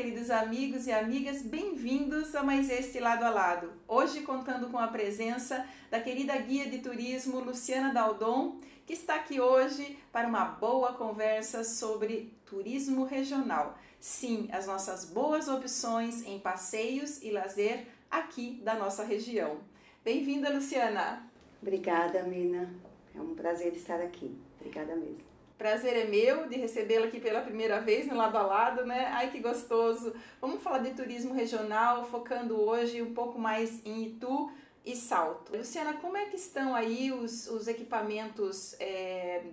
queridos amigos e amigas, bem-vindos a mais este Lado a Lado. Hoje contando com a presença da querida guia de turismo Luciana Daldon, que está aqui hoje para uma boa conversa sobre turismo regional. Sim, as nossas boas opções em passeios e lazer aqui da nossa região. Bem-vinda, Luciana! Obrigada, Mina. É um prazer estar aqui. Obrigada mesmo. Prazer é meu de recebê-la aqui pela primeira vez no Lado a Lado, né? Ai, que gostoso! Vamos falar de turismo regional, focando hoje um pouco mais em Itu e Salto. Luciana, como é que estão aí os equipamentos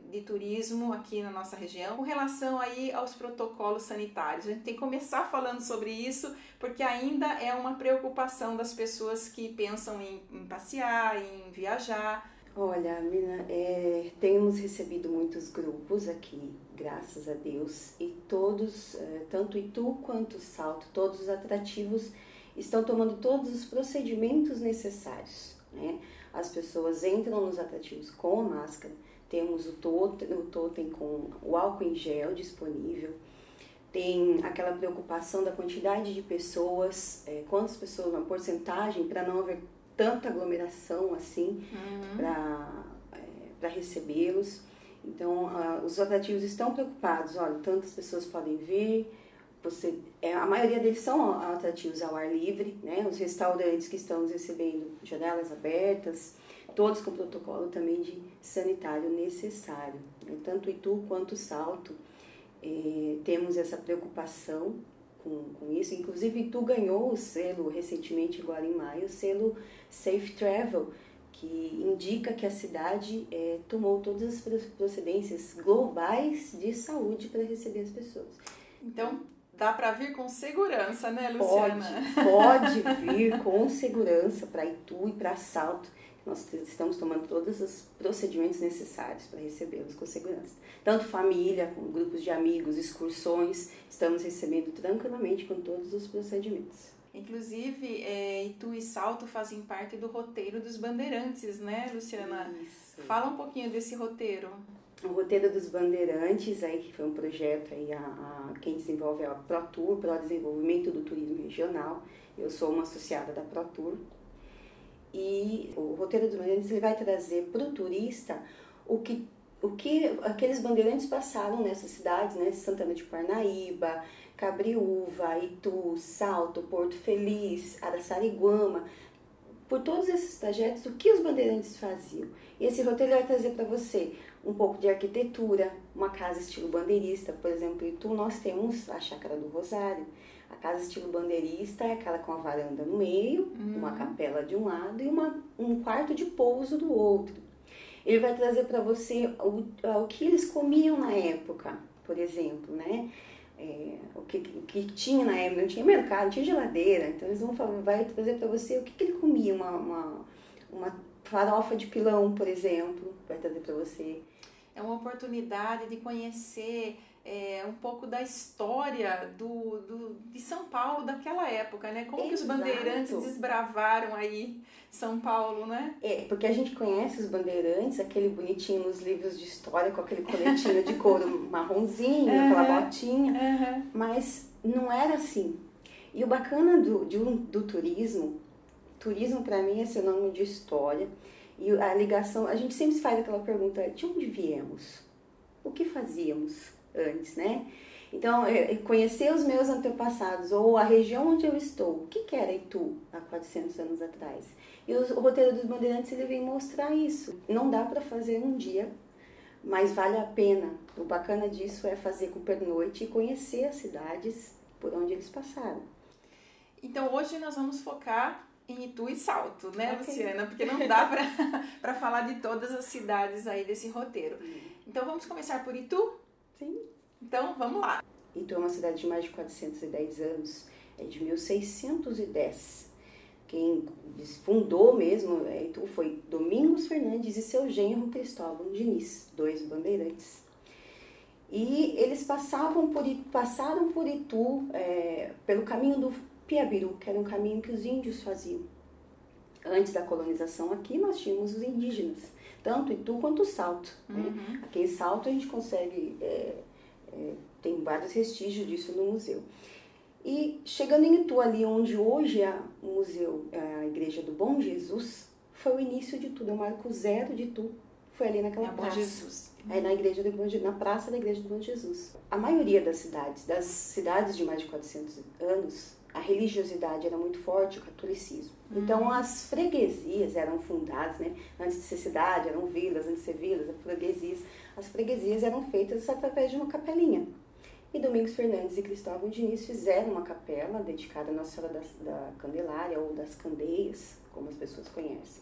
de turismo aqui na nossa região com relação aí aos protocolos sanitários? A gente tem que começar falando sobre isso, porque ainda é uma preocupação das pessoas que pensam em passear, em viajar. Olha, Mina, temos recebido muitos grupos aqui, graças a Deus, e todos, tanto Itu quanto Salto, todos os atrativos estão tomando todos os procedimentos necessários, né? As pessoas entram nos atrativos com a máscara, temos o totem com o álcool em gel disponível, tem aquela preocupação da quantidade de pessoas, quantas pessoas, uma porcentagem, para não haver tanta aglomeração assim, para recebê-los. Então, os atrativos estão preocupados, olha, tantas pessoas podem vir, a maioria deles são atrativos ao ar livre, né? Os restaurantes que estão nos recebendo, janelas abertas, todos com protocolo também de sanitário necessário. Tanto Itu quanto Salto, temos essa preocupação com isso. Inclusive, Itu ganhou o selo recentemente, agora em maio, o selo Safe Travel, que indica que a cidade tomou todas as procedências globais de saúde para receber as pessoas. Então, dá para vir com segurança, né, Luciana? Pode vir com segurança para Itu e para Salto. Nós estamos tomando todos os procedimentos necessários para recebê-los com segurança. Tanto família, como grupos de amigos, excursões, estamos recebendo tranquilamente com todos os procedimentos. Inclusive, Itu e Salto fazem parte do roteiro dos Bandeirantes, né, Luciana? Isso. Fala um pouquinho desse roteiro. O roteiro dos Bandeirantes, aí, que foi um projeto, aí, quem desenvolve é a ProTour, Pro Desenvolvimento do Turismo Regional. Eu sou uma associada da ProTour. E o roteiro dos Bandeirantes ele vai trazer para o turista o que aqueles bandeirantes passaram nessas cidades, né? Santana de Parnaíba, Cabriúva, Itu, Salto, Porto Feliz, Araçariguama. Por todos esses trajetos, o que os bandeirantes faziam? E esse roteiro vai trazer para você um pouco de arquitetura, uma casa estilo bandeirista. Por exemplo, em Itu nós temos a Chácara do Rosário. A casa estilo bandeirista é aquela com a varanda no meio, uma capela de um lado e um quarto de pouso do outro. Ele vai trazer para você o que eles comiam na época, por exemplo, né? O que tinha na época, não tinha mercado, não tinha geladeira, então eles vai trazer para você o que ele comia, uma farofa de pilão, por exemplo, vai trazer para você. É uma oportunidade de conhecer um pouco da história de São Paulo daquela época, né? Como que os bandeirantes desbravaram aí São Paulo, né? Porque a gente conhece os bandeirantes, aquele bonitinho nos livros de história, com aquele coletinho de couro marronzinho, aquela botinha, mas não era assim. E o bacana do turismo para mim é sinônimo de história, e a ligação, a gente sempre faz aquela pergunta, de onde viemos? O que fazíamos antes, né? Então, conhecer os meus antepassados, ou a região onde eu estou, o que era Itu há 400 anos atrás? E o roteiro dos Bandeirantes, ele vem mostrar isso. Não dá para fazer um dia, mas vale a pena. O bacana disso é fazer com pernoite e conhecer as cidades por onde eles passaram. Então, hoje nós vamos focar em Itu e Salto, né, Luciana? Porque não dá para falar de todas as cidades aí desse roteiro. Então, vamos começar por Itu? Sim. Então, vamos lá. Itu é uma cidade de mais de 410 anos, é de 1610. Quem fundou mesmo Itu foi Domingos Fernandes e seu genro Cristóvão Diniz, 2 bandeirantes. E eles passaram por Itu pelo caminho do Piabiru, que era um caminho que os índios faziam. Antes da colonização aqui, nós tínhamos os indígenas, tanto Itu quanto Salto. Né? Aqui em Salto a gente consegue, tem vários vestígios disso no museu. E chegando em Itu, ali onde hoje é o museu, a Igreja do Bom Jesus, foi o início de tudo, é o marco zero de Itu, foi ali naquela praça. Bom Jesus. Aí na igreja do Bom, na praça da Igreja do Bom Jesus. A maioria das cidades de mais de 400 anos, a religiosidade era muito forte, o catolicismo. Então as freguesias eram fundadas, né? Antes de ser cidade, eram vilas, antes de ser vilas, freguesias. As freguesias eram feitas através de uma capelinha. E Domingos Fernandes e Cristóvão Diniz fizeram uma capela dedicada a Nossa Senhora da Candelária, ou das Candeias, como as pessoas conhecem.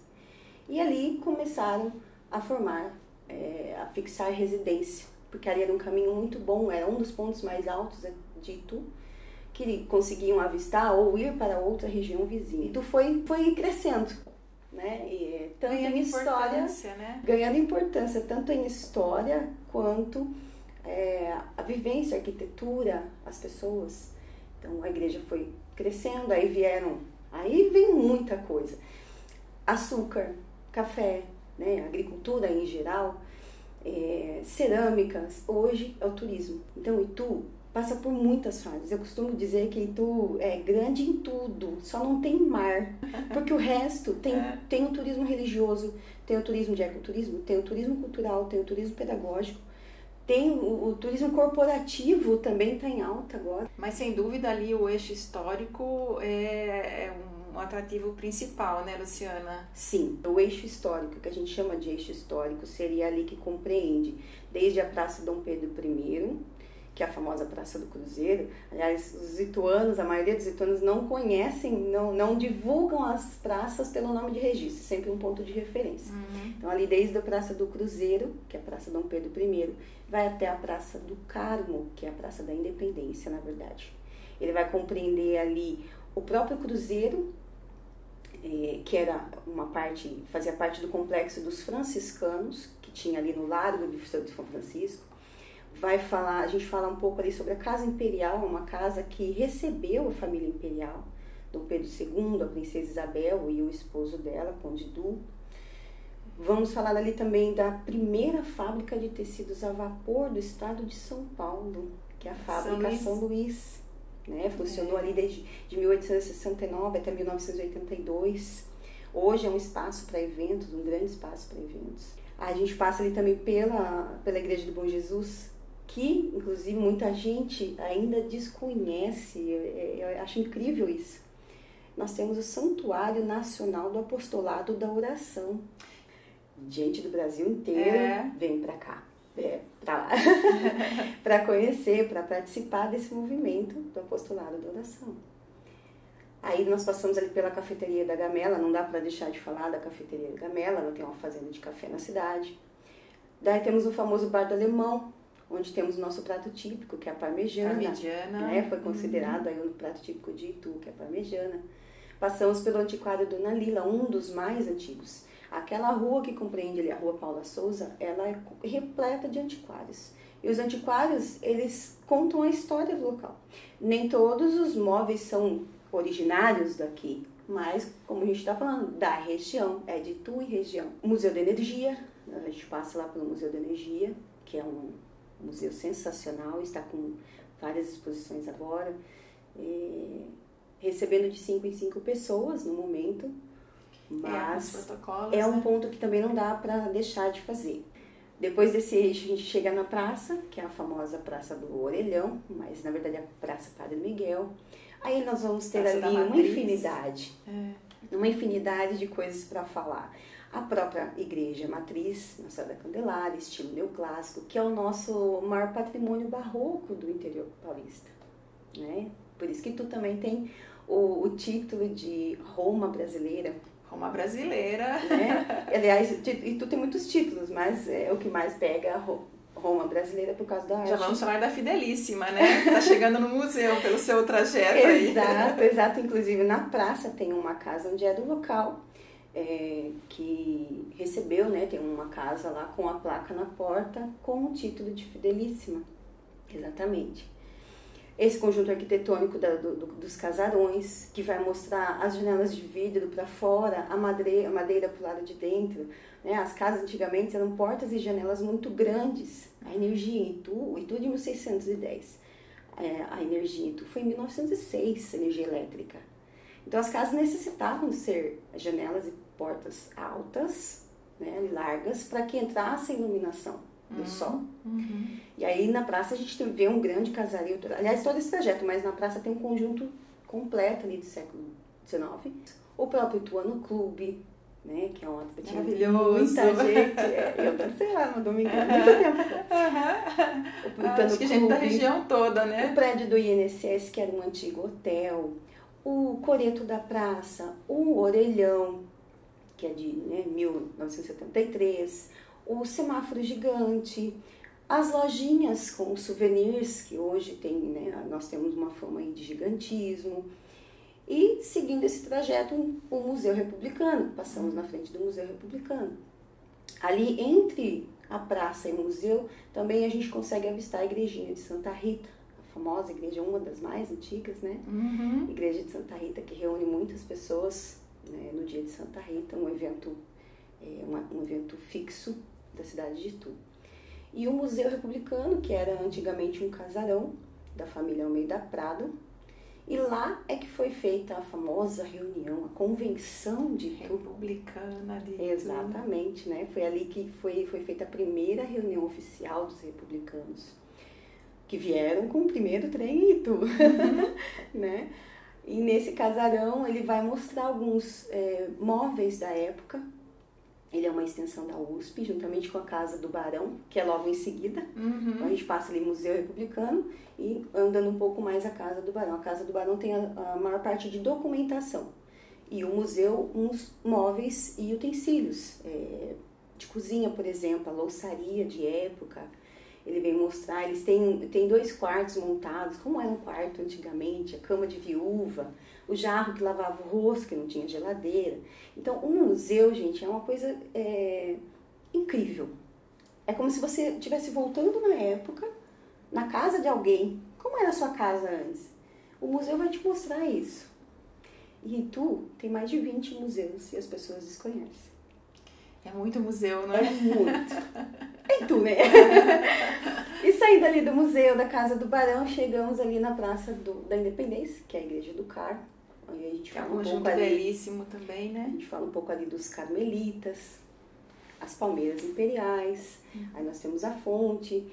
E ali começaram a formar, a fixar residência, porque ali era um caminho muito bom, era um dos pontos mais altos de Itu, que conseguiam avistar ou ir para outra região vizinha. Itu foi crescendo, né? E, tanto ganhando em história, né? Ganhando importância, tanto em história quanto a vivência, a arquitetura, as pessoas. Então a igreja foi crescendo, aí vem muita coisa. Açúcar, café, né? Agricultura em geral, cerâmicas, hoje é o turismo. Então Itu passa por muitas fases. Eu costumo dizer que Itu é grande em tudo, só não tem mar, porque o resto tem o turismo religioso, tem o turismo de ecoturismo, tem o turismo cultural, tem o turismo pedagógico, tem o turismo corporativo também está em alta agora. Mas sem dúvida ali o eixo histórico é um atrativo principal, né, Luciana? Sim, o eixo histórico, que a gente chama de eixo histórico, seria ali que compreende desde a Praça Dom Pedro I, que é a famosa Praça do Cruzeiro. Aliás, a maioria dos ituanos não conhecem, não divulgam as praças pelo nome de registro, sempre um ponto de referência. Então, ali desde a Praça do Cruzeiro, que é a Praça Dom Pedro I, vai até a Praça do Carmo, que é a Praça da Independência, na verdade. Ele vai compreender ali o próprio Cruzeiro, que fazia parte do complexo dos franciscanos, que tinha ali no Largo de São Francisco. A gente fala um pouco ali sobre a Casa Imperial, uma casa que recebeu a família imperial, Dom Pedro II, a princesa Isabel e o esposo dela, Conde Du. Vamos falar ali também da primeira fábrica de tecidos a vapor do estado de São Paulo, que é a fábrica São Luís. Né? Funcionou ali desde 1869 até 1982. Hoje é um espaço para eventos, um grande espaço para eventos. A gente passa ali também pela Igreja do Bom Jesus, que inclusive muita gente ainda desconhece. Eu acho incrível isso. Nós temos o Santuário Nacional do Apostolado da Oração. Gente do Brasil inteiro vem para cá, para lá, para conhecer, para participar desse movimento do Apostolado da Oração. Aí nós passamos ali pela Cafeteria da Gamela, não dá para deixar de falar da Cafeteria da Gamela, ela tem uma fazenda de café na cidade. Daí temos o famoso Bar do Alemão, onde temos o nosso prato típico, que é a parmegiana. Né? Foi considerado aí o prato típico de Itu, que é a parmegiana. Passamos pelo Antiquário Dona Lila, um dos mais antigos. Aquela rua que compreende ali a Rua Paula Souza, ela é repleta de antiquários. E os antiquários, eles contam a história do local. Nem todos os móveis são originários daqui, mas, como a gente está falando, da região, é de Itu e região. O Museu da Energia, a gente passa lá pelo Museu da Energia, que é um museu sensacional, está com várias exposições agora, recebendo de 5 em 5 pessoas no momento, mas é um ponto que também não dá para deixar de fazer. Depois desse eixo a gente chega na praça, que é a famosa Praça do Orelhão, mas na verdade é a Praça Padre Miguel. Aí nós vamos ter ali uma infinidade de coisas para falar. A própria igreja matriz, Nossa Senhora da Candelária, estilo neoclássico, que é o nosso maior patrimônio barroco do interior paulista. Né? Por isso que tu também tem o título de Roma Brasileira. Roma Brasileira. Né? Aliás, e tu tem muitos títulos, mas o que mais pega é a Roma Brasileira por causa da arte. Já vamos falar da Fidelíssima, né? Tá chegando no museu pelo seu trajeto aí. Exato. Inclusive na praça tem uma casa onde é do local que recebeu, né? Tem uma casa lá com a placa na porta com o título de Fidelíssima. Exatamente. Esse conjunto arquitetônico dos casarões, que vai mostrar as janelas de vidro para fora, a madeira para o lado de dentro. Né? As casas antigamente eram portas e janelas muito grandes. A energia em Itu de 1610. a energia em Itu? Foi em 1906, a energia elétrica. Então as casas necessitavam ser janelas e portas altas, né, largas, para que entrasse a iluminação do sol. E aí na praça a gente vê um grande casario, aliás, todo esse trajeto, mas na praça tem um conjunto completo ali do século XIX. O próprio Ituano Clube, né, que é uma maravilhoso. Muita gente, eu dancei lá no domingo, muito tempo. Acho que gente da região toda, né? O prédio do INSS, que era um antigo hotel, o Coreto da Praça, o Orelhão, que é de 1973, o Semáforo Gigante, as lojinhas com souvenirs, que hoje tem, né, nós temos uma fama aí de gigantismo. E, seguindo esse trajeto, o Museu Republicano. Passamos na frente do Museu Republicano. Ali, entre a praça e o museu, também a gente consegue avistar a igrejinha de Santa Rita, a famosa igreja, uma das mais antigas, né? Igreja de Santa Rita, que reúne muitas pessoas, né, no dia de Santa Rita, um evento fixo da cidade de Itu. E o Museu Republicano, que era antigamente um casarão da família Almeida Prado, e lá é que foi feita a famosa reunião, a convenção de Itu. Republicana de Itu. Exatamente, né? Foi ali que foi feita a primeira reunião oficial dos republicanos, que vieram com o primeiro trem em Itu, né? E nesse casarão ele vai mostrar alguns móveis da época. Ele é uma extensão da USP, juntamente com a Casa do Barão, que é logo em seguida. Então a gente passa ali Museu Republicano e andando um pouco mais a Casa do Barão. A Casa do Barão tem a maior parte de documentação. E o museu, uns móveis e utensílios. De cozinha, por exemplo, a louçaria de época. Ele vem mostrar, eles têm 2 quartos montados, como era um quarto antigamente, a cama de viúva, o jarro que lavava o rosto, que não tinha geladeira. Então, um museu, gente, é uma coisa incrível. É como se você estivesse voltando na época, na casa de alguém. Como era a sua casa antes? O museu vai te mostrar isso. E Itu tem mais de 20 museus e as pessoas desconhecem. É muito museu, não é? É muito. É Itu, né? E saindo ali do museu, da Casa do Barão, chegamos ali na Praça da Independência, que é a Igreja do Carmo. Aí a gente fala um conjunto belíssimo também, né? A gente fala um pouco ali dos carmelitas, as palmeiras imperiais, aí nós temos a fonte,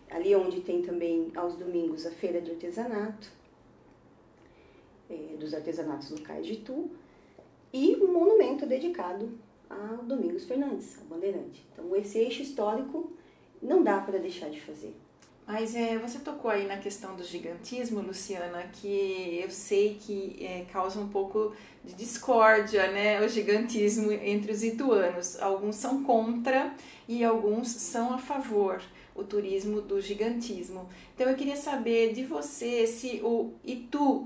ali onde tem também aos domingos a feira de artesanato, dos artesanatos locais de Itu, e um monumento dedicado ao Domingos Fernandes, ao Bandeirante. Então esse eixo histórico não dá para deixar de fazer. Mas você tocou aí na questão do gigantismo, Luciana, que eu sei que causa um pouco de discórdia, né, o gigantismo entre os ituanos. Alguns são contra e alguns são a favor, o turismo do gigantismo. Então eu queria saber de você se em Itu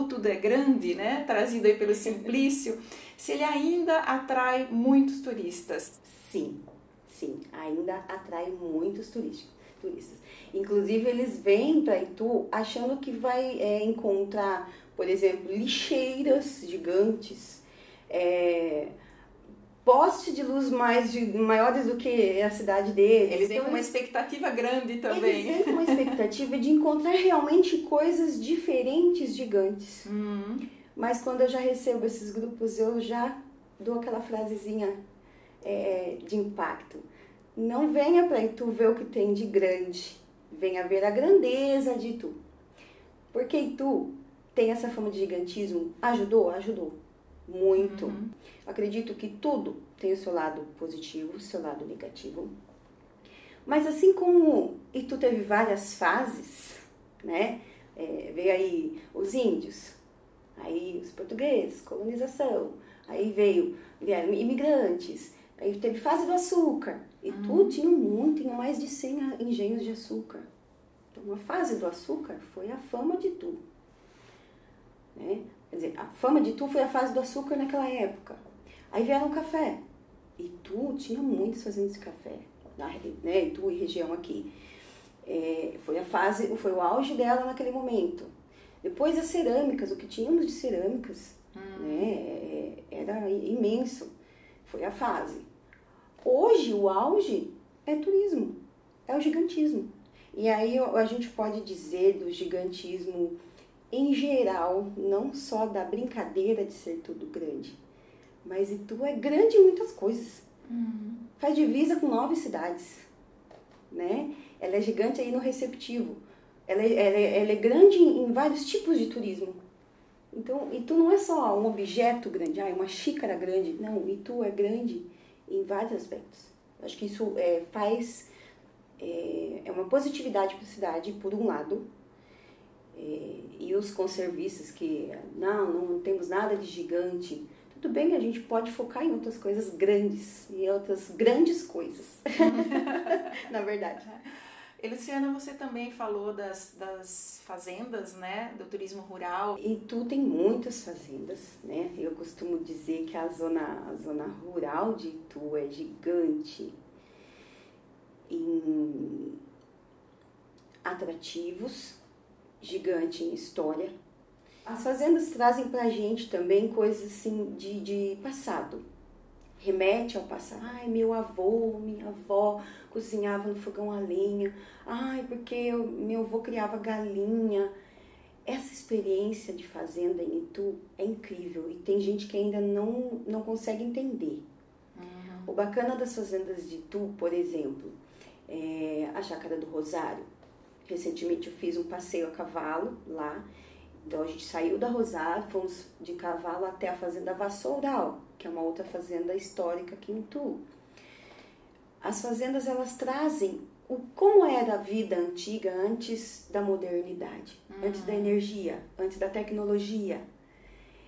tudo é grande, né, trazido aí pelo Simplício, se ele ainda atrai muitos turistas. Sim, ainda atrai muitos turistas. Inclusive, eles vêm para Itu achando que vai encontrar, por exemplo, lixeiras gigantes, postes de luz maiores do que a cidade deles. Eles vêm com uma expectativa grande também. Eles vêm com uma expectativa de encontrar realmente coisas diferentes, gigantes. Mas quando eu já recebo esses grupos, eu já dou aquela frasezinha de impacto. Não venha para Itu ver o que tem de grande, venha ver a grandeza de Itu. Porque Itu tem essa fama de gigantismo. Ajudou? Ajudou. Muito. Acredito que tudo tem o seu lado positivo, o seu lado negativo. Mas assim como Itu teve várias fases, né? Veio aí os índios, aí os portugueses, colonização, aí vieram imigrantes, aí teve fase do açúcar. Itu tinha mais de 100 engenhos de açúcar. Então, a fase do açúcar foi a fama de Itu. Né? Quer dizer, a fama de Itu foi a fase do açúcar naquela época. Aí vieram o café. Itu tinha muitas fazendas de café, né? Itu e região aqui. Foi o auge dela naquele momento. Depois as cerâmicas, o que tínhamos de cerâmicas, né? Era imenso. Foi a fase. Hoje, o auge é turismo, é o gigantismo. E aí a gente pode dizer do gigantismo em geral, não só da brincadeira de ser tudo grande, mas Itu é grande em muitas coisas. Faz divisa com 9 cidades, né? Ela é gigante aí no receptivo. Ela é grande em vários tipos de turismo. Então, Itu não é só um objeto grande, uma xícara grande. Não, Itu é grande em vários aspectos. Acho que isso faz uma positividade para a cidade, por um lado. E os conservistas que, não temos nada de gigante. Tudo bem que a gente pode focar em outras coisas grandes, e outras grandes coisas, na verdade. E Luciana, você também falou das fazendas, né, do turismo rural. Itu tem muitas fazendas, né? Eu costumo dizer que a zona rural de Itu é gigante em atrativos, gigante em história. As fazendas trazem pra gente também coisas assim de passado. Remete ao passado. Meu avô, minha avó cozinhava no fogão a lenha. Porque meu avô criava galinha. Essa experiência de fazenda em Itu é incrível e tem gente que ainda não consegue entender. O bacana das fazendas de Itu, por exemplo, é a Chácara do Rosário. Recentemente eu fiz um passeio a cavalo lá. Então a gente saiu da Rosário, fomos de cavalo até a fazenda Vassoural, que é uma outra fazenda histórica aqui em Itu. As fazendas, elas trazem como era a vida antiga antes da modernidade, antes da energia, antes da tecnologia.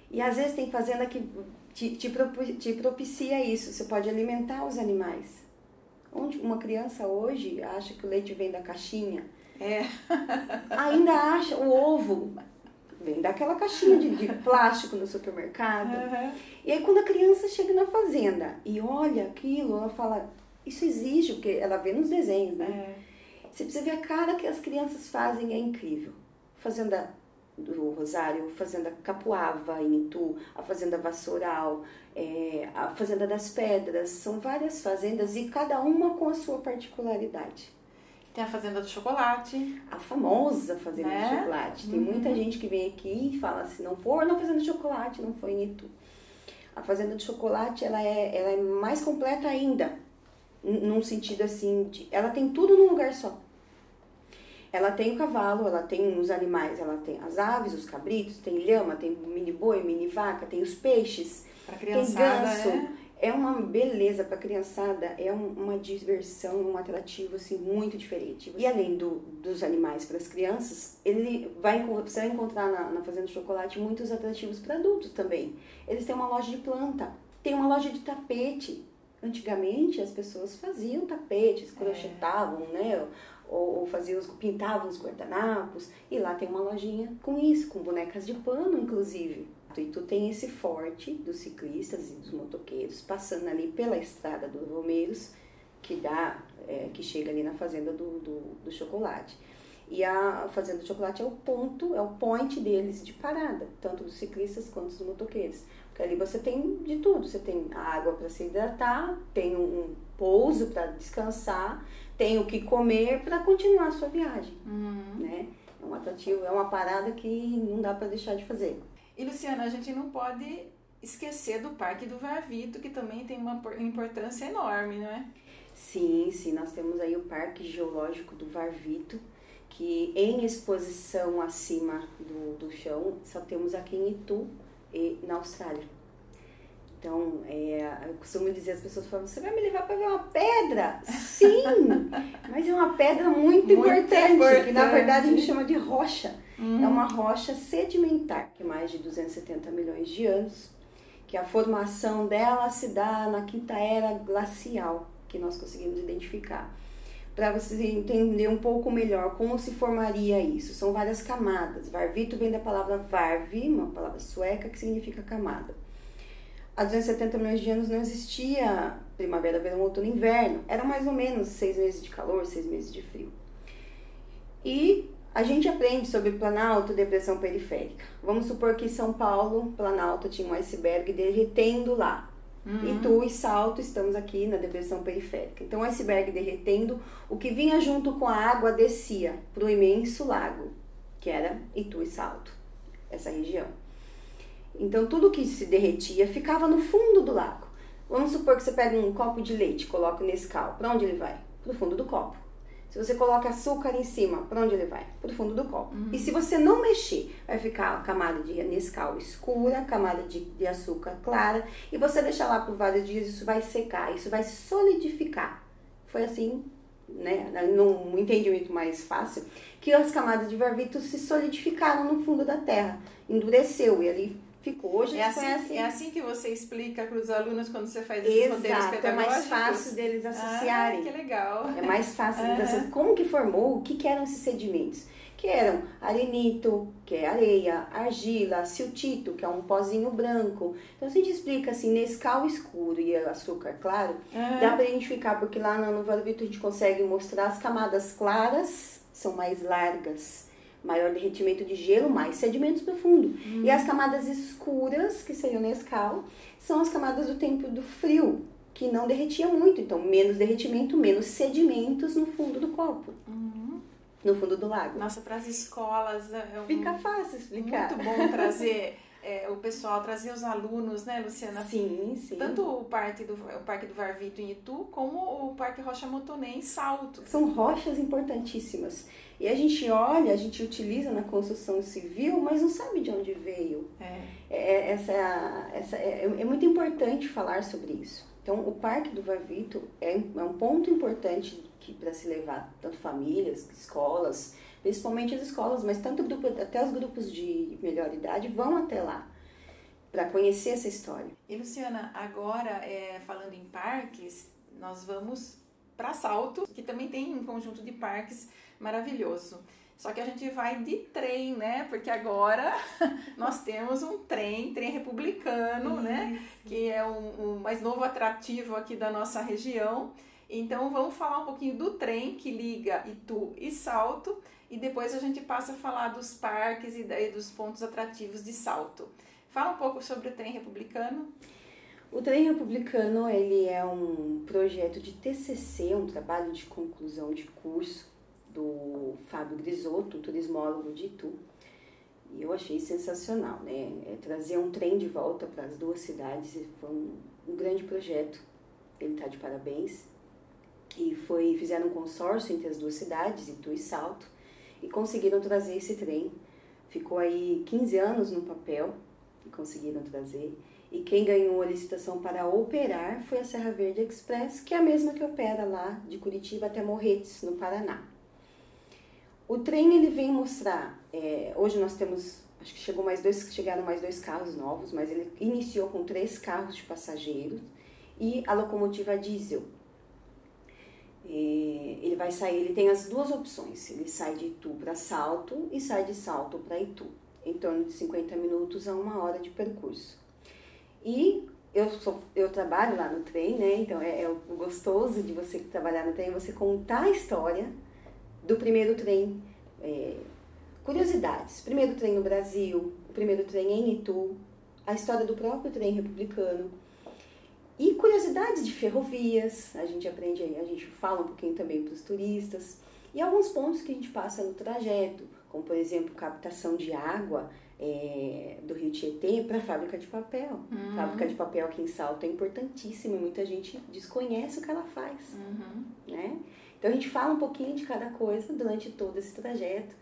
E às vezes tem fazenda que te propicia isso, você pode alimentar os animais. Onde uma criança hoje acha que o leite vem da caixinha, ainda acha o ovo vem daquela caixinha de plástico no supermercado. E aí quando a criança chega na fazenda e olha aquilo, ela fala, isso existe, porque ela vê nos desenhos, né? Você precisa ver a cara que as crianças fazem, é incrível. Fazenda do Rosário, Fazenda Capuava em Itu, a Fazenda Vassoural, a Fazenda das Pedras, são várias fazendas e cada uma com a sua particularidade. Tem a Fazenda do Chocolate. A famosa Fazenda do Chocolate. Tem muita gente que vem aqui e fala, se não for na Fazenda do Chocolate, não foi em Itu. A Fazenda do Chocolate, ela é mais completa ainda, num sentido assim, ela tem tudo num lugar só. Ela tem o cavalo, ela tem os animais, ela tem as aves, os cabritos, tem lhama, tem mini boi, mini vaca, tem os peixes, tem ganso. Né? É uma beleza para a criançada, é uma diversão, um atrativo assim, muito diferente. E além dos animais para as crianças, você vai encontrar na Fazenda do Chocolate muitos atrativos para adultos também. Eles têm uma loja de planta, tem uma loja de tapete. Antigamente as pessoas faziam tapetes, crochetavam, né? Ou pintavam os guardanapos, e lá tem uma lojinha com isso, com bonecas de pano, inclusive. E tu tem esse forte dos ciclistas e dos motoqueiros passando ali pela estrada dos Romeiros, que chega ali na Fazenda do Chocolate. E a Fazenda do Chocolate é o point deles de parada, tanto dos ciclistas quanto dos motoqueiros. Porque ali você tem de tudo, você tem água para se hidratar, tem um pouso para descansar, tem o que comer para continuar a sua viagem. Né? É um atrativo, é uma parada que não dá para deixar de fazer. E Luciana, a gente não pode esquecer do Parque do Varvito, que também tem uma importância enorme, não é? Sim, nós temos aí o Parque Geológico do Varvito, que em exposição acima do chão só temos aqui em Itu e na Austrália. Então, eu costumo dizer, as pessoas falam, você vai me levar para ver uma pedra? Sim, mas é uma pedra muito importante, que na verdade a gente chama de rocha. É uma rocha sedimentar, que é mais de 270 milhões de anos, que a formação dela se dá na quinta era glacial, que nós conseguimos identificar. Para vocês entenderem um pouco melhor como se formaria isso, são várias camadas. Varvito vem da palavra varvi, uma palavra sueca que significa camada. Há 270 milhões de anos não existia primavera, verão, outono e inverno. Eram mais ou menos 6 meses de calor, 6 meses de frio. E a gente aprende sobre Planalto, depressão periférica. Vamos supor que em São Paulo, Planalto tinha um iceberg derretendo lá. Itu e Salto, estamos aqui na depressão periférica. Então, o iceberg derretendo, o que vinha junto com a água descia para o imenso lago, que era Itu e Salto, essa região. Então, tudo que se derretia ficava no fundo do lago. Vamos supor que você pega um copo de leite, coloca o Nescau. Para onde ele vai? Para o fundo do copo. Se você coloca açúcar em cima, para onde ele vai? Para o fundo do copo. E se você não mexer, vai ficar a camada de Nescau escura, camada de açúcar clara, e você deixar lá por vários dias, isso vai secar, isso vai se solidificar. Foi assim, né, num entendimento mais fácil, que as camadas de varvito se solidificaram no fundo da terra, endureceu e ali ficou. Hoje é assim que você explica para os alunos quando você faz esses roteiros pedagógicos? É mais fácil deles associarem. Que legal. É mais fácil deles associarem. Como que formou? O que eram esses sedimentos? Que eram arenito, que é areia, argila, siltito, que é um pozinho branco. Então, se a gente explica assim, Nescau escuro e açúcar claro, dá para identificar, porque lá no varvito a gente consegue mostrar as camadas claras, são mais largas. Maior derretimento de gelo, mais sedimentos profundos. E as camadas escuras, que seriam Nescau, são as camadas do tempo do frio, que não derretia muito. Então, menos derretimento, menos sedimentos no fundo do copo. No fundo do lago. Nossa, para as escolas... Fica fácil explicar. Muito bom trazer... o pessoal, trazer os alunos, né, Luciana? Sim, sim. Tanto o Parque do Varvito em Itu, como o Parque Rocha Motoné em Salto. São rochas importantíssimas. E a gente olha, a gente utiliza na construção civil, mas não sabe de onde veio. É muito importante falar sobre isso. Então, o Parque do Varvito é um ponto importante para se levar tanto famílias, escolas, principalmente as escolas, mas até os grupos de melhor idade vão até lá para conhecer essa história. E Luciana, agora falando em parques, nós vamos para Salto, que também tem um conjunto de parques maravilhoso. Só que a gente vai de trem, né? Porque agora nós temos um trem republicano, né? Que é o mais novo atrativo aqui da nossa região. Então vamos falar um pouquinho do trem que liga Itu e Salto. E depois a gente passa a falar dos parques e dos pontos atrativos de Salto. Fala um pouco sobre o trem republicano. O trem republicano, ele é um projeto de TCC, um trabalho de conclusão de curso do Fábio Grisotto, turismólogo de Itu. E eu achei sensacional, né? Trazer um trem de volta para as duas cidades foi um grande projeto. Ele está de parabéns. E fizeram um consórcio entre as duas cidades, Itu e Salto, e conseguiram trazer esse trem. Ficou aí 15 anos no papel e conseguiram trazer. E quem ganhou a licitação para operar foi a Serra Verde Express, que é a mesma que opera lá de Curitiba até Morretes, no Paraná. O trem, ele vem mostrar, hoje nós temos, acho que chegaram mais 2 carros novos, mas ele iniciou com 3 carros de passageiros e a locomotiva diesel. Ele vai sair, ele tem as duas opções, ele sai de Itu para Salto e sai de Salto para Itu, em torno de 50 minutos a 1 hora de percurso. E eu trabalho lá no trem, né? Então o gostoso de você trabalhar no trem é você contar a história do primeiro trem, curiosidades, primeiro trem no Brasil, o primeiro trem em Itu, a história do próprio trem republicano e curiosidades de ferrovias. A gente aprende, a gente fala um pouquinho também para os turistas e alguns pontos que a gente passa no trajeto, como por exemplo captação de água do Rio Tietê para a fábrica de papel. A fábrica de papel aqui em Salto é importantíssima e muita gente desconhece o que ela faz, né? Então a gente fala um pouquinho de cada coisa durante todo esse trajeto.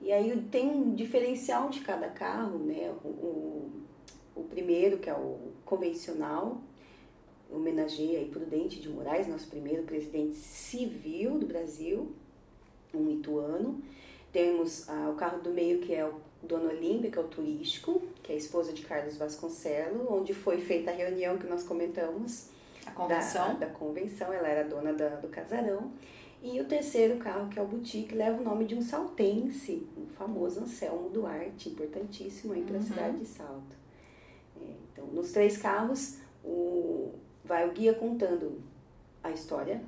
E aí tem um diferencial de cada carro, né? O primeiro, que é o convencional, homenageia aí Prudente de Moraes, nosso primeiro presidente civil do Brasil, um ituano. Temos o carro do meio, que é o Dona Olímpia, que é o turístico, que é a esposa de Carlos Vasconcelos, onde foi feita a reunião que nós comentamos. A convenção. Da convenção, ela era dona do casarão. E o terceiro carro, que é o Boutique, leva o nome de um saltense, o famoso Anselmo Duarte, importantíssimo aí para a cidade de Salto. Então, nos 3 carros, vai o guia contando a história,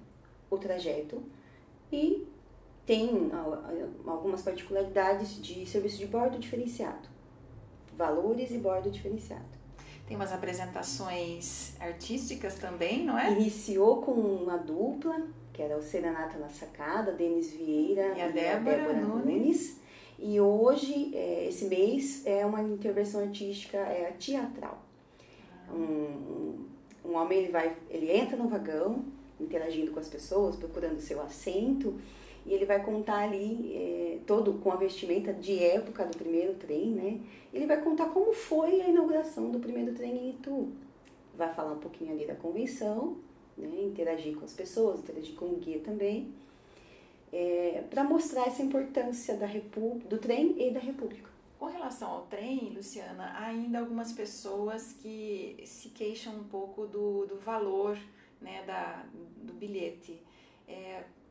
o trajeto, e tem algumas particularidades de serviço de bordo diferenciado, valores e bordo diferenciado. Tem umas apresentações artísticas também, não é? Iniciou com uma dupla, que era o Serenata na Sacada, Denis Vieira e a Débora Nunes. E hoje, esse mês, é uma intervenção artística teatral. Um homem, ele entra no vagão, interagindo com as pessoas, procurando seu assento, e ele vai contar ali, todo com a vestimenta de época do primeiro trem, né? Ele vai contar como foi a inauguração do primeiro trem em Itu. Vai falar um pouquinho ali da convenção, né? Interagir com as pessoas, interagir com o guia também, para mostrar essa importância do trem e da República. Com relação ao trem, Luciana, há ainda algumas pessoas que se queixam um pouco do valor, né, do bilhete.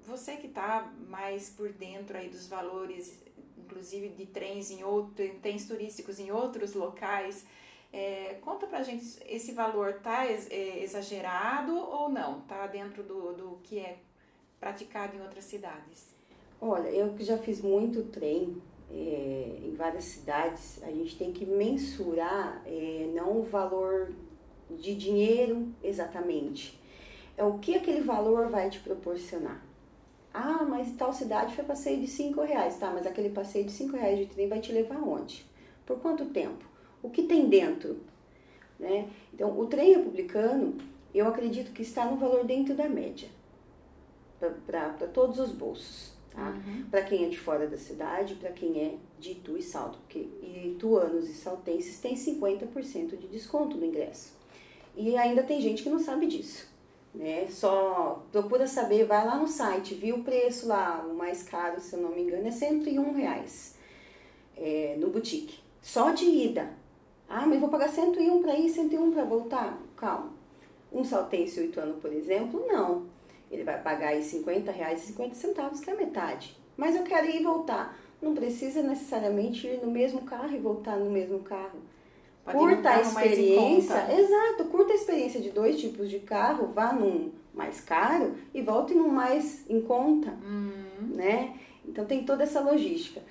Você que está mais por dentro aí dos valores, inclusive de trens trens turísticos em outros locais, conta pra gente, esse valor está exagerado ou não? Está dentro do que é praticado em outras cidades? Olha, eu que já fiz muito trem em várias cidades, a gente tem que mensurar não o valor de dinheiro exatamente, é o que aquele valor vai te proporcionar. Ah, mas tal cidade foi passeio de R$5, tá? Mas aquele passeio de R$5 de trem vai te levar aonde? Por quanto tempo? O que tem dentro? Né? Então, o trem republicano, eu acredito que está no valor dentro da média, para todos os bolsos. Tá? Uhum. Para quem é de fora da cidade, para quem é de Itu e Salto, porque ituanos e saltenses têm 50% de desconto no ingresso. E ainda tem gente que não sabe disso. Né? Só procura saber, vai lá no site, viu o preço lá, o mais caro, se eu não me engano, é R$101 no boutique, só de ida. Ah, mas vou pagar 101 para ir, 101 para voltar? Calma. Um saltense ituano, por exemplo, não. Ele vai pagar aí R$50,50, que é a metade. Mas eu quero ir e voltar. Não precisa necessariamente ir no mesmo carro e voltar no mesmo carro. Curta a experiência, exato, curta a experiência de 2 tipos de carro, vá num mais caro e volte num mais em conta, né? Então tem toda essa logística.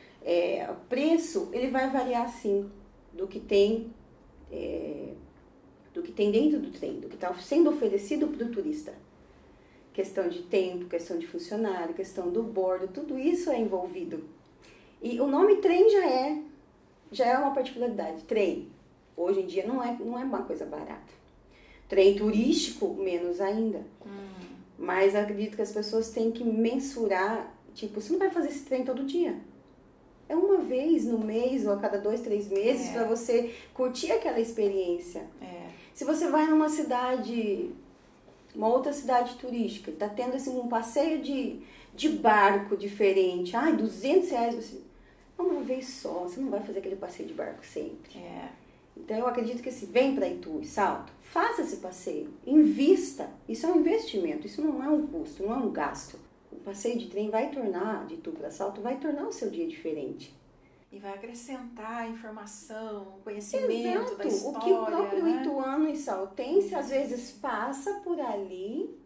O preço, ele vai variar sim do que tem dentro do trem, do que está sendo oferecido para o turista. Questão de tempo, questão de funcionário, questão do bordo, tudo isso é envolvido. E o nome trem já é uma particularidade, trem. Hoje em dia não é uma coisa barata. Trem turístico, menos ainda. Mas acredito que as pessoas têm que mensurar, tipo, você não vai fazer esse trem todo dia. É uma vez no mês ou a cada 2, 3 meses para você curtir aquela experiência. Se você vai numa cidade, uma outra cidade turística, está tendo assim, um passeio de barco diferente, R$200, você, uma vez só, você não vai fazer aquele passeio de barco sempre. Então, eu acredito que se vem para Itu e Salto, faça esse passeio, invista. Isso é um investimento, isso não é um custo, não é um gasto. O passeio de trem vai tornar, de Itu para Salto, vai tornar o seu dia diferente. E vai acrescentar informação, conhecimento da história. O que o próprio ituano e saltense, às vezes, passa por ali.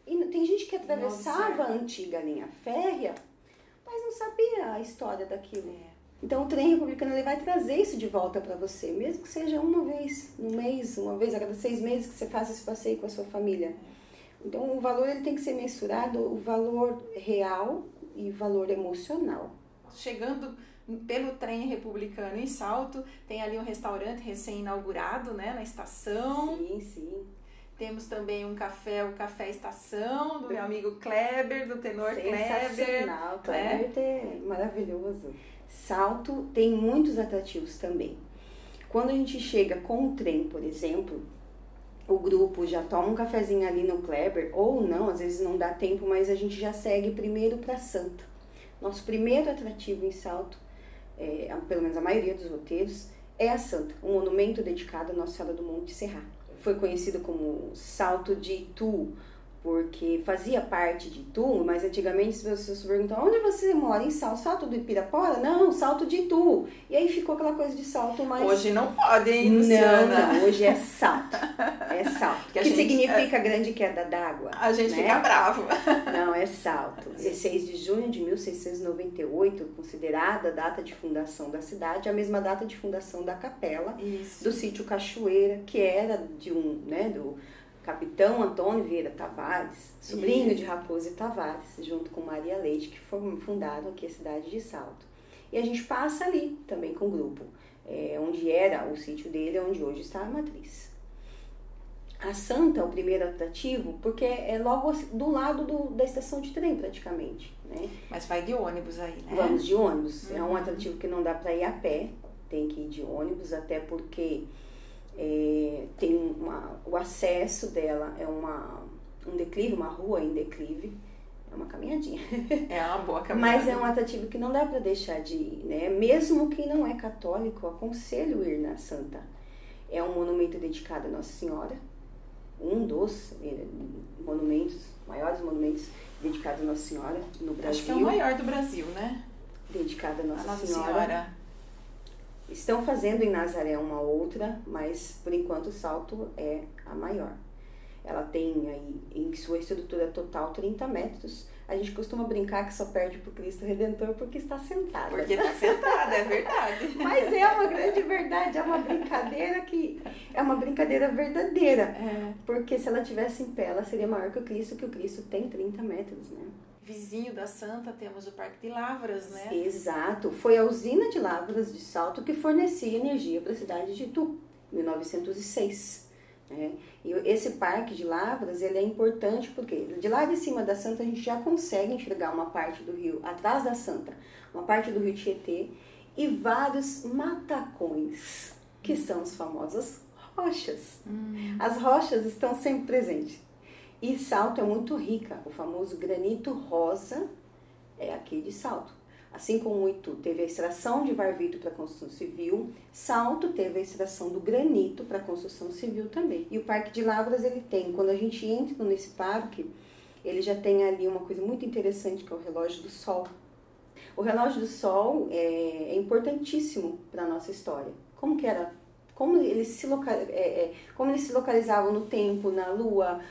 E tem gente que atravessava a antiga linha férrea, mas não sabia a história daquilo. Então, o trem republicano ele vai trazer isso de volta para você, mesmo que seja uma vez no mês, uma vez a cada 6 meses que você faça esse passeio com a sua família. Então, o valor ele tem que ser mensurado, o valor real e o valor emocional. Chegando pelo trem republicano em Salto, tem ali um restaurante recém-inaugurado, né, na estação. Sim. Temos também o Café Estação, do meu amigo Kleber, do tenor Kleber. Sensacional, Kleber é maravilhoso. Salto tem muitos atrativos também. Quando a gente chega com o trem, por exemplo, o grupo já toma um cafezinho ali no Kleber, ou não, às vezes não dá tempo, mas a gente já segue primeiro para Santa. Nosso primeiro atrativo em Salto, pelo menos a maioria dos roteiros, é a Santa, um monumento dedicado à Nossa Senhora do Monte Serra. Foi conhecido como Salto de Itu porque fazia parte de Itu, mas antigamente as pessoas perguntavam, onde você mora? Em Salto? Salto do Ibirapuera? Não, Salto de Itu. E aí ficou aquela coisa de Salto mais... Hoje não pode, hein, Luciana? Não, hoje é Salto. É Salto. Que significa grande queda d'água. A gente fica bravo. Não, é Salto. 16 de junho de 1698, considerada a data de fundação da cidade, a mesma data de fundação da capela, do sítio Cachoeira, que era de do capitão Antônio Vieira Tavares, sobrinho de Raposo Tavares, junto com Maria Leite, que fundaram aqui a cidade de Salto. E a gente passa ali também com o grupo, onde era o sítio dele, onde hoje está a matriz. A Santa é o primeiro atrativo, porque é logo do lado da estação de trem, praticamente, né? Mas vai de ônibus aí, né? Vamos de ônibus. É um atrativo que não dá para ir a pé, tem que ir de ônibus, até porque tem o acesso dela é um declive, uma rua em declive, é uma caminhadinha. É uma boa caminhada. Mas é um atrativo que não dá para deixar de ir, né? Mesmo quem não é católico, aconselho ir na Santa. É um monumento dedicado a Nossa Senhora, um dos maiores monumentos dedicados a Nossa Senhora no Brasil. Acho que é o maior do Brasil, né? Dedicado a Nossa Senhora. Estão fazendo em Nazaré uma outra, mas por enquanto o Salto é a maior. Ela tem aí em sua estrutura total 30 metros. A gente costuma brincar que só perde para o Cristo Redentor porque está sentada. Porque está sentada, é verdade. Mas é uma grande verdade, é uma brincadeira verdadeira. Porque se ela tivesse em pé, ela seria maior que o Cristo tem 30 metros, né? Vizinho da Santa temos o Parque de Lavras, né? Exato, foi a usina de Lavras de Salto que fornecia energia para a cidade de Itu, em 1906. E esse Parque de Lavras, ele é importante porque de lá de cima da Santa a gente já consegue enxergar uma parte do rio, atrás da Santa, uma parte do rio Tietê e vários matacões, que são as famosas rochas. As rochas estão sempre presentes. E Salto é muito rica, o famoso granito rosa é aqui de Salto. Assim como o Itu teve a extração de varvito para construção civil, Salto teve a extração do granito para construção civil também. E o Parque de Lavras, ele tem, quando a gente entra nesse parque, ele já tem ali uma coisa muito interessante que é o relógio do sol. O relógio do sol é importantíssimo para a nossa história. Como eles se localizavam no tempo, na lua,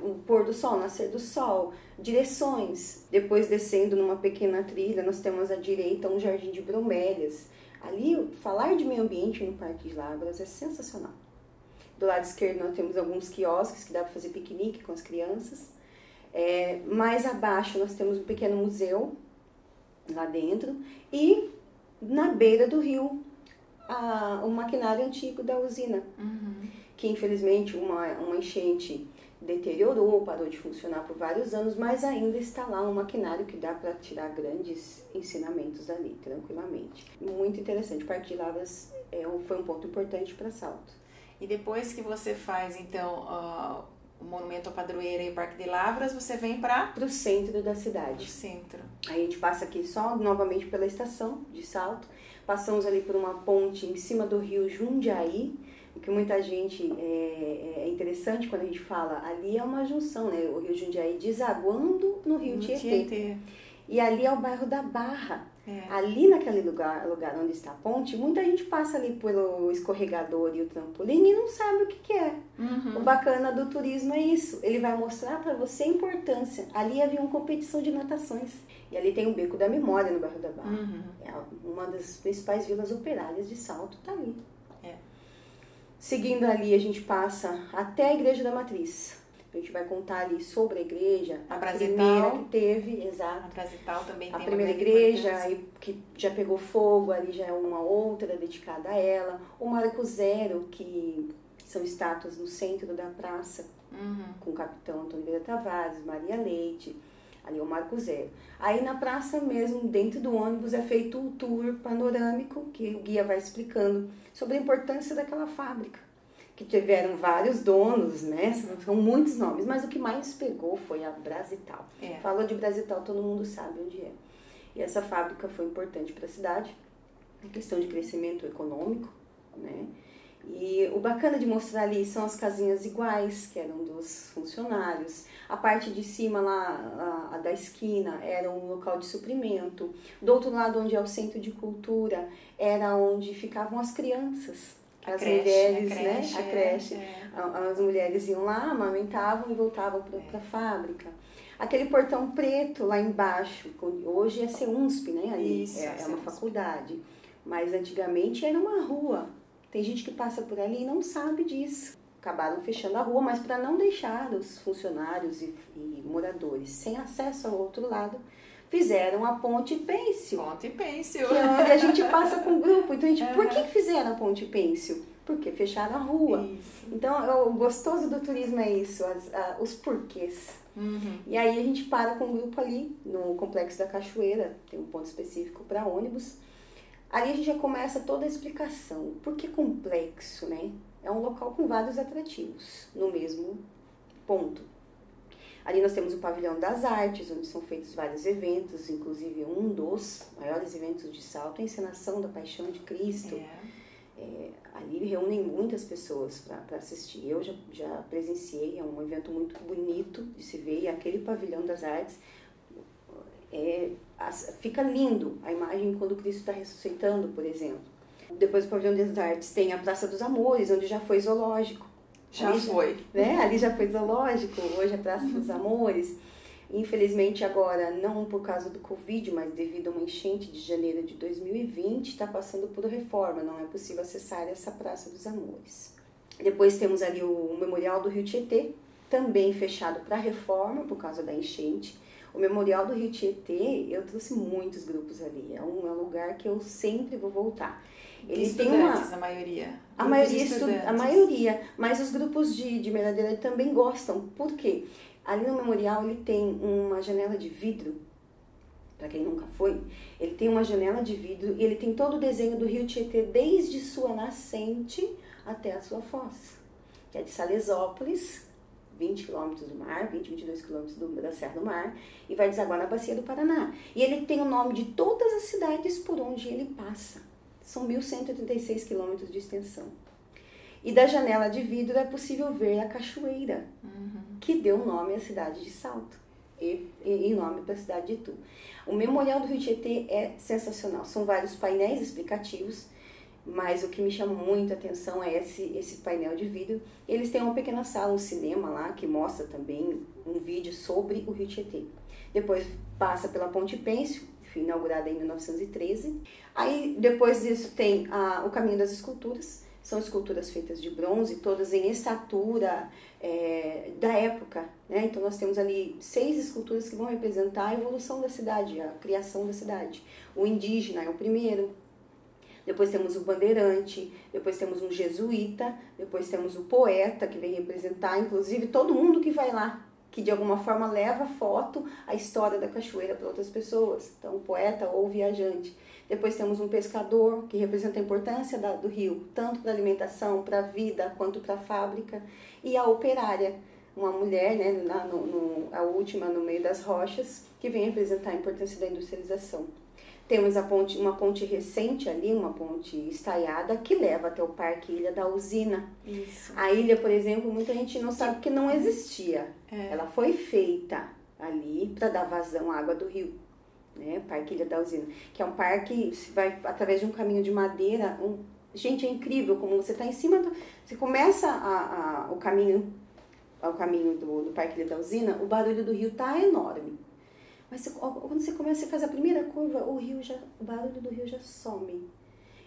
o pôr do sol, o nascer do sol, direções. Depois, descendo numa pequena trilha, nós temos à direita um jardim de bromélias. Ali, falar de meio ambiente no Parque de Lavras é sensacional. Do lado esquerdo, nós temos alguns quiosques que dá para fazer piquenique com as crianças. Mais abaixo, nós temos um pequeno museu lá dentro. E na beira do rio, o maquinário antigo da usina, que infelizmente uma enchente deteriorou, parou de funcionar por vários anos, mas ainda está lá um maquinário que dá para tirar grandes ensinamentos dali, tranquilamente. Muito interessante. O Parque de Lavras foi um ponto importante para Salto. E depois que você faz, então, o Monumento à Padroeira e o Parque de Lavras, você vem para o centro da cidade. Pro centro. Aí a gente passa aqui só novamente pela estação de Salto. Passamos ali por uma ponte em cima do rio Jundiaí, o que muita gente é interessante quando a gente fala, ali é uma junção, né? O rio Jundiaí desaguando no rio Tietê. E ali é o bairro da Barra. Ali naquele lugar onde está a ponte, muita gente passa ali pelo escorregador e o trampolim e não sabe o que é. O bacana do turismo é isso, ele vai mostrar para você a importância. Ali havia uma competição de natações. E ali tem o Beco da Memória no bairro da Barra. É uma das principais vilas operárias de Salto, tá ali. Seguindo ali, a gente passa até a Igreja da Matriz. A gente vai contar ali sobre a igreja, a primeira que teve, exato. A Brasital também tem a primeira igreja que já pegou fogo, ali já é uma outra dedicada a ela. O Marco Zero, que são estátuas no centro da praça, com o capitão Antônio Vieira Tavares, Maria Leite, ali é o Marco Zero. Aí na praça mesmo, dentro do ônibus, é feito um tour panorâmico, que o guia vai explicando sobre a importância daquela fábrica, que tiveram vários donos, né? São muitos nomes, mas o que mais pegou foi a Brasital. Falou de Brasital, todo mundo sabe onde é. E essa fábrica foi importante para a cidade, em questão de crescimento econômico, né? E o bacana de mostrar ali são as casinhas iguais, que eram dos funcionários. A parte de cima lá, a da esquina, era um local de suprimento. Do outro lado, onde é o centro de cultura, era onde ficavam as crianças. As mulheres, né? A creche. As mulheres iam lá, amamentavam e voltavam para a fábrica. Aquele portão preto lá embaixo, hoje é CEUNSP, né? Ali Isso, é uma faculdade. Mas antigamente era uma rua. Tem gente que passa por ali e não sabe disso. Acabaram fechando a rua, mas para não deixar os funcionários e moradores sem acesso ao outro lado, fizeram a Ponte Pêncil. Ponte Pêncil. Que é onde a gente passa com o grupo. Então, a gente, por que fizeram a Ponte Pêncil? Porque fecharam a rua. Isso. Então, o gostoso do turismo é isso, os porquês. Uhum. E aí a gente para com o grupo ali, no Complexo da Cachoeira, tem um ponto específico para ônibus. Ali a gente já começa toda a explicação. Por que complexo, né? É um local com vários atrativos, no mesmo ponto. Ali nós temos o Pavilhão das Artes, onde são feitos vários eventos, inclusive um dos maiores eventos de Salto, a encenação da Paixão de Cristo. Ali reúnem muitas pessoas para assistir. Eu já presenciei, é um evento muito bonito de se ver, e aquele Pavilhão das Artes fica lindo a imagem quando Cristo está ressuscitando, por exemplo. Depois do Pavilhão das Artes tem a Praça dos Amores, onde já foi zoológico. Ali já foi zoológico, hoje é a Praça dos Amores. Infelizmente agora, não por causa do Covid, mas devido a uma enchente de janeiro de 2020, está passando por reforma, não é possível acessar essa Praça dos Amores. Depois temos ali o Memorial do Rio Tietê, também fechado para reforma por causa da enchente. O Memorial do Rio Tietê, eu trouxe muitos grupos ali, é um lugar que eu sempre vou voltar. Eles têm a maioria. A maioria, mas os grupos de merendeira também gostam. Por quê? Ali no Memorial ele tem uma janela de vidro, para quem nunca foi, ele tem uma janela de vidro e ele tem todo o desenho do Rio Tietê desde sua nascente até a sua foz, que é de Salesópolis, 20 quilômetros do mar, 22 quilômetros da Serra do Mar, e vai desaguar na Bacia do Paraná. E ele tem o nome de todas as cidades por onde ele passa. São 1.136 quilômetros de extensão. E da janela de vidro é possível ver a cachoeira, que deu nome à cidade de Salto e nome para a cidade de Itu. O Memorial do Rio Tietê é sensacional. São vários painéis explicativos, mas o que me chama muito a atenção é esse painel de vidro. Eles têm uma pequena sala, um cinema lá, que mostra também um vídeo sobre o Rio Tietê. Depois passa pela Ponte Pêncil, foi inaugurada em 1913. Aí, depois disso, tem o Caminho das Esculturas. São esculturas feitas de bronze, todas em estatura da época, né? Então, nós temos ali 6 esculturas que vão representar a evolução da cidade, a criação da cidade. O indígena é o primeiro. Depois temos o bandeirante, depois temos um jesuíta, depois temos o poeta, que vem representar, inclusive, todo mundo que vai lá, que de alguma forma leva foto, a história da cachoeira para outras pessoas. Então, o poeta ou o viajante. Depois temos um pescador, que representa a importância do rio, tanto para a alimentação, para a vida, quanto para a fábrica. E a operária, uma mulher, né, a última no meio das rochas, que vem representar a importância da industrialização. Temos uma ponte recente ali, uma ponte estaiada, que leva até o Parque Ilha da Usina. Isso. A ilha, por exemplo, muita gente não sabe que não existia. Ela foi feita ali para dar vazão à água do rio, né? Parque Ilha da Usina, que é um parque, você vai através de um caminho de madeira. Gente, é incrível como você está em cima você começa o caminho do Parque Ilha da Usina, o barulho do rio tá enorme. Mas quando você começa a fazer a primeira curva, o barulho do rio já some.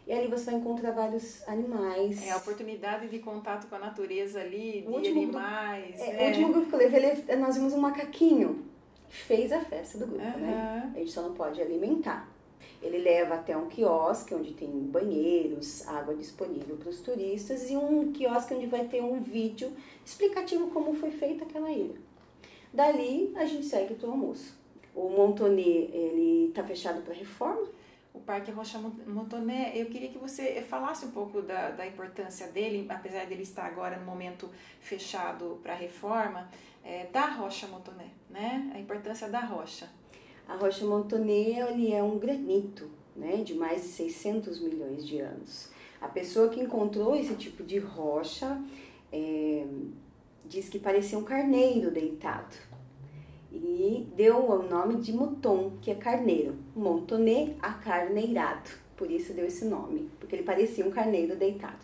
E ali você vai encontrar vários animais. A oportunidade de contato com a natureza ali, de animais. O último grupo que eu levei, nós vimos um macaquinho. Fez a festa do grupo, né? A gente só não pode alimentar. Ele leva até um quiosque onde tem banheiros, água disponível para os turistas e um quiosque onde vai ter um vídeo explicativo como foi feita aquela ilha. Dali, a gente segue para o almoço. O Montoné, ele está fechado para reforma. O Parque Rocha Montoné, eu queria que você falasse um pouco da importância dele, apesar dele estar agora no momento fechado para reforma, da Rocha Montoné, né? A importância da rocha. A Rocha Montoné, ele é um granito, né, de mais de 600 milhões de anos. A pessoa que encontrou esse tipo de rocha diz que parecia um carneiro deitado. E deu o nome de mouton, que é carneiro. Montonnet, acarneirado. Por isso deu esse nome, porque ele parecia um carneiro deitado.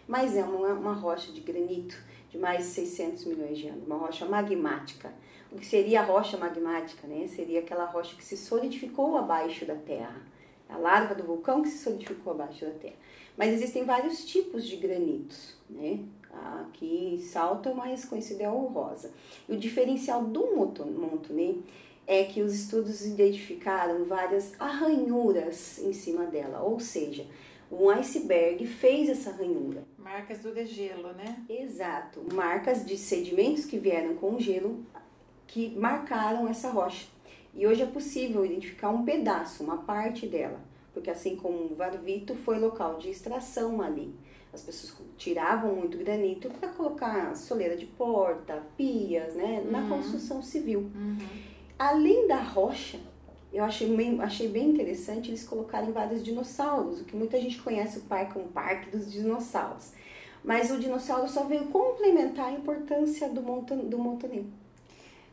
Mas é uma rocha de granito de mais de 600 milhões de anos, uma rocha magmática. O que seria a rocha magmática, né? Seria aquela rocha que se solidificou abaixo da Terra. A larva do vulcão que se solidificou abaixo da Terra. Mas existem vários tipos de granitos, né? Aqui em Salto é o mais conhecido é o rosa. E o diferencial do Montonnet é que os estudos identificaram várias arranhuras em cima dela, ou seja, um iceberg fez essa ranhura. Marcas do degelo, né? Exato, marcas de sedimentos que vieram com o gelo que marcaram essa rocha. E hoje é possível identificar um pedaço, uma parte dela, porque assim como o Varvito foi local de extração ali. As pessoas tiravam muito granito para colocar soleira de porta, pias, né, na construção civil. Além da rocha, eu achei bem interessante eles colocarem vários dinossauros, o que muita gente conhece o parque como Parque dos Dinossauros. Mas o dinossauro só veio complementar a importância do Montonnet.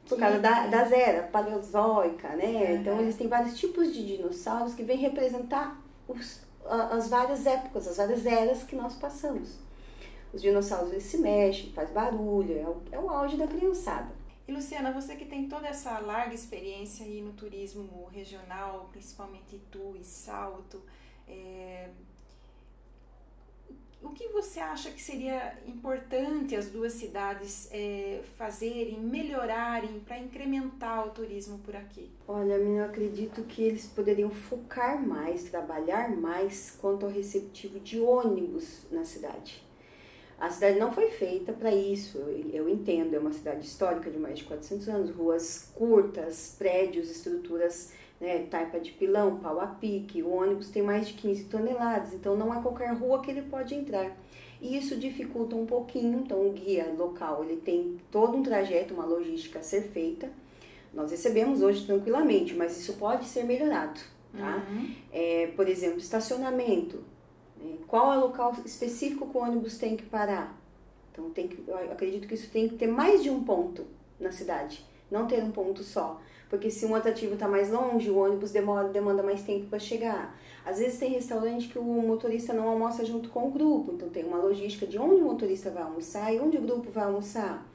Por causa das eras paleozoica, né? Então eles têm vários tipos de dinossauros que vêm representar as várias épocas, as várias eras que nós passamos. Os dinossauros eles se mexem, faz barulho, é o auge da criançada. E Luciana, você que tem toda essa larga experiência aí no turismo regional, principalmente Itu e Salto, o que você acha que seria importante as duas cidades fazerem, melhorarem para incrementar o turismo por aqui? Olha, eu acredito que eles poderiam focar mais, trabalhar mais quanto ao receptivo de ônibus na cidade. A cidade não foi feita para isso, eu entendo, é uma cidade histórica de mais de 400 anos, ruas curtas, prédios, estruturas, né, taipa de pilão, pau a pique, o ônibus tem mais de 15 toneladas, então não é qualquer rua que ele pode entrar. E isso dificulta um pouquinho, então o guia local ele tem todo um trajeto, uma logística a ser feita. Nós recebemos hoje tranquilamente, mas isso pode ser melhorado, tá? Por exemplo, estacionamento. Qual é o local específico que o ônibus tem que parar? Então, eu acredito que isso tem que ter mais de um ponto na cidade, não ter um ponto só. Porque se um atrativo está mais longe, o ônibus demanda mais tempo para chegar. Às vezes tem restaurante que o motorista não almoça junto com o grupo, então tem uma logística de onde o motorista vai almoçar e onde o grupo vai almoçar.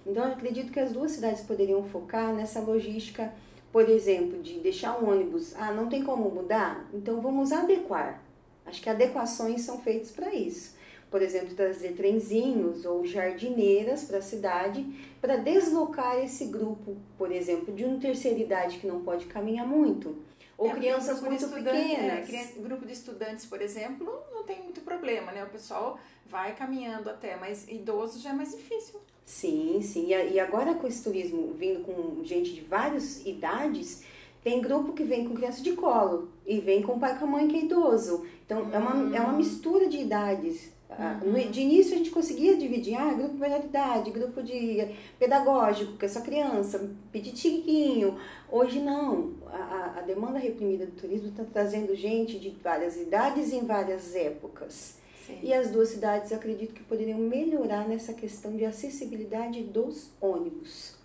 Então, eu acredito que as duas cidades poderiam focar nessa logística, por exemplo, de deixar um ônibus, não tem como mudar? Então, vamos adequar. Acho que adequações são feitas para isso. Por exemplo, trazer trenzinhos ou jardineiras para a cidade para deslocar esse grupo, por exemplo, de uma terceira idade que não pode caminhar muito. Ou crianças muito pequenas. Grupo de estudantes, por exemplo, não tem muito problema, né? O pessoal vai caminhando até, mas idosos já é mais difícil. Sim, sim. E agora com esse turismo vindo com gente de várias idades, tem grupo que vem com criança de colo e vem com o pai e com a mãe que é idoso. Então, é uma mistura de idades. De início a gente conseguia dividir, grupo de menor idade, grupo de pedagógico, que é só criança, petitiquinho. Hoje não, a demanda reprimida do turismo está trazendo gente de várias idades em várias épocas. Sim. E as duas cidades, eu acredito que poderiam melhorar nessa questão de acessibilidade dos ônibus.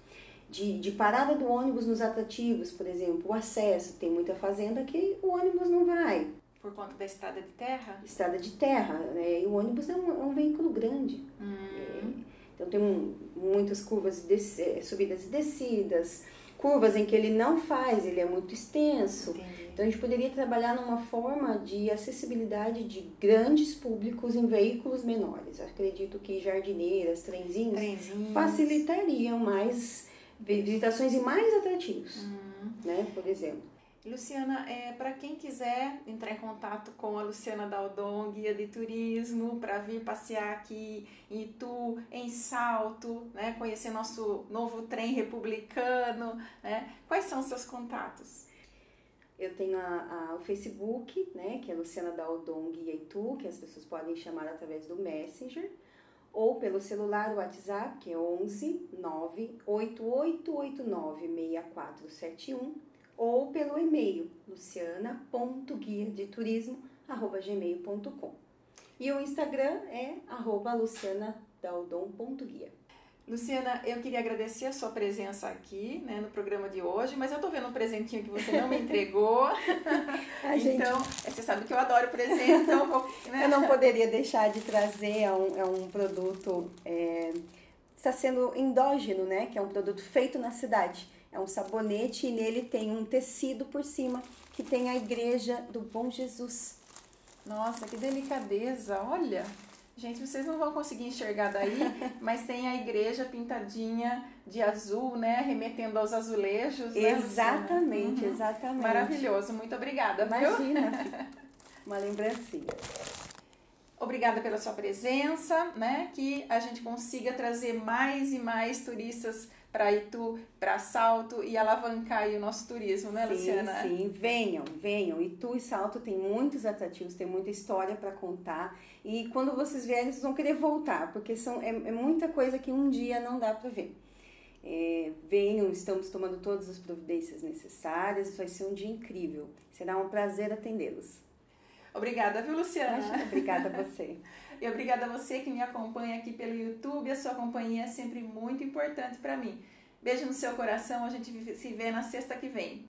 De parada do ônibus nos atrativos, por exemplo, o acesso, tem muita fazenda que o ônibus não vai. Por conta da estrada de terra? Estrada de terra, né? E o ônibus é um veículo grande. Então tem muitas curvas, subidas e descidas, curvas em que ele não faz, ele é muito extenso. Entendi. Então a gente poderia trabalhar numa forma de acessibilidade de grandes públicos em veículos menores. Eu acredito que jardineiras, trenzinhos facilitariam mais visitações e mais atrativos, né? Por exemplo. Luciana, para quem quiser entrar em contato com a Luciana Daldon, guia de turismo, para vir passear aqui em Itu, em Salto, né, conhecer nosso novo trem republicano, né, quais são os seus contatos? Eu tenho o Facebook, né, que é Luciana Daldon Guia Itu, que as pessoas podem chamar através do Messenger, ou pelo celular, o WhatsApp, que é 11 98889 6471, ou pelo e-mail luciana.guiadeturismo@gmail.com. E o Instagram é @lucianadaldon.guia. Luciana, eu queria agradecer a sua presença aqui, né, no programa de hoje, mas eu tô vendo um presentinho que você não me entregou. Então, você sabe que eu adoro presente, então eu vou... Né? Eu não poderia deixar de trazer, é um produto, está sendo endógeno, né, que é um produto feito na cidade. É um sabonete e nele tem um tecido por cima, que tem a Igreja do Bom Jesus. Nossa, que delicadeza, olha... Gente, vocês não vão conseguir enxergar daí, mas tem a igreja pintadinha de azul, né? Remetendo aos azulejos, né, exatamente, exatamente. Maravilhoso, muito obrigada. Imagina, uma lembrancinha. Obrigada pela sua presença, né? Que a gente consiga trazer mais e mais turistas para Itu, para Salto e alavancar aí o nosso turismo, né, Luciana? Sim, venham. Itu e Salto tem muitos atrativos, tem muita história para contar e quando vocês vierem, vocês vão querer voltar, porque é muita coisa que um dia não dá para ver. Venham, estamos tomando todas as providências necessárias, vai ser um dia incrível, será um prazer atendê-los. Obrigada, viu, Luciana? Obrigada a você. E obrigada a você que me acompanha aqui pelo YouTube. A sua companhia é sempre muito importante para mim. Beijo no seu coração. A gente se vê na sexta que vem.